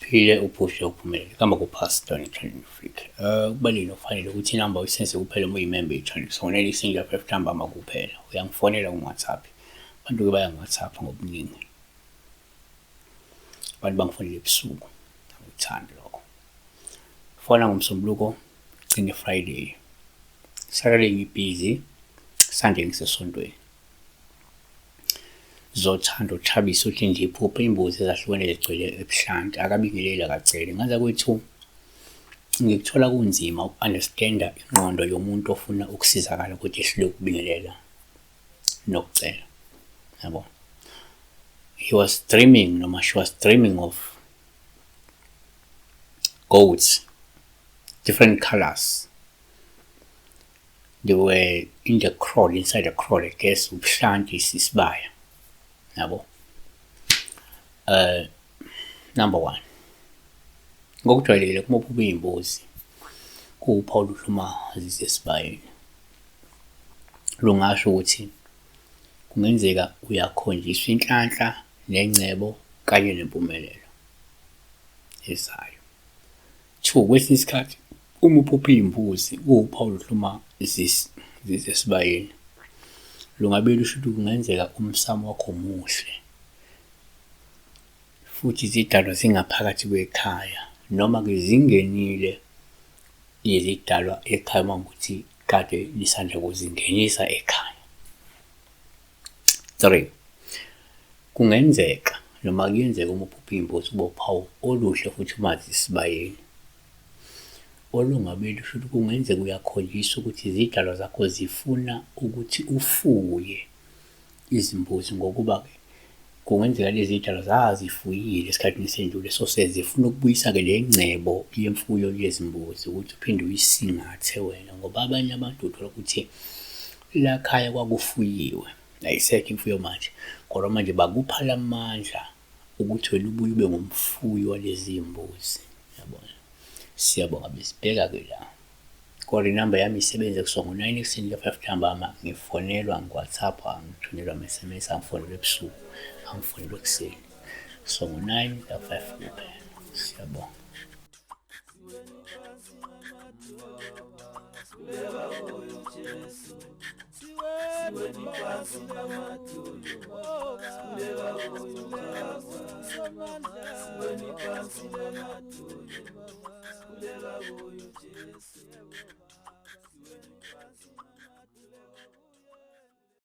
Phile uphushe uphumelele kamba kupastor ne-channel freak. Kubalulekile kufanele ukuthi inamba uyisense kuphela uma uyimember ye-channel. Sonela isinja 5 ntambama kuphela. Uyangifonela ku-WhatsApp. Abantu-ke baya ku-WhatsApp ngobuningi. Abantu bangifonela ebusuku. Angikuthandi lokho. Fona ngoMsombuluko, gcine Friday. Saturday ngibhizi, Sunday ngisesontweni. Zothanda uthabisa uthi nje iphupho imbuzi ezahlukene zigcwele ebuhlanti akabingelela akacele ngaza kwethu ngikuthola kunzima uku-understanda ingqondo yomuntu ofuna ukusizakala ukuthi ehlule ukubingelela nokucela yabo. She was dreaming of goats, different colors. They were in the crowd, inside the crowd, I guess, ubuhlanti sisibaya yabo. Number 1, ngokujwayelekile kuma uphupha iy'mbuzi kuwuphawu oluhluma zisesibayeni. Lungasho ukuthi kungenzeka uyakhonjiswa inhlanhla nengcebo kanye nempumelelo ezayo. 2, kwesinye isikhathi uma uphupha iy'mbuzi kuwuphawu oluhluma zisesibayeni. Lungabe lusho ukuthi kungenzeka umsamo wakho muhle futhi izidalwa zingaphakathi kwekhaya noma-ke zingenile izidalwa ekhaya mangukuthi kade lisandla kuzingenisa ekhaya. 3, kungenzeka noma kuyenzeka uma uphupha iy'mbuzi kube uphawu oluhle futhi uma zisibayeni. Olungabe lusho ukuthi kungenzeka uyakhonjiswa ukuthi izidalwa zakho zifuna ukuthi ufuye izimbuzi ngokuba-ke kungenzeka lezi zidalwa zazifuyile esikhathini esendlule so sezifuna ukubuyisa-ke le ngcebo yemfuyo yezimbuzi ukuthi uphinde uyisingathe wena ngoba abanye abantu uthola ukuthi la khaya kwakufuyiwe ayisekho imfuyo manje kodwa manje bakupha lamandla ukuthi wena ubuye ube ngumfuyi walezi y'mbuzi yabona. Siyabonga besibheka-ke la. Kodwa inamba yami isebenza kusongo 9 ekuseni ka 5 ntambama ngifonelwa ngu-WhatsApp, angithunyelwa ama-SMS, angifonelwa ebusuku, angifonelwa ekuseni. Kusongo 9 ka 5 kuphela. Siyabonga. Siweni phansi ngamadolo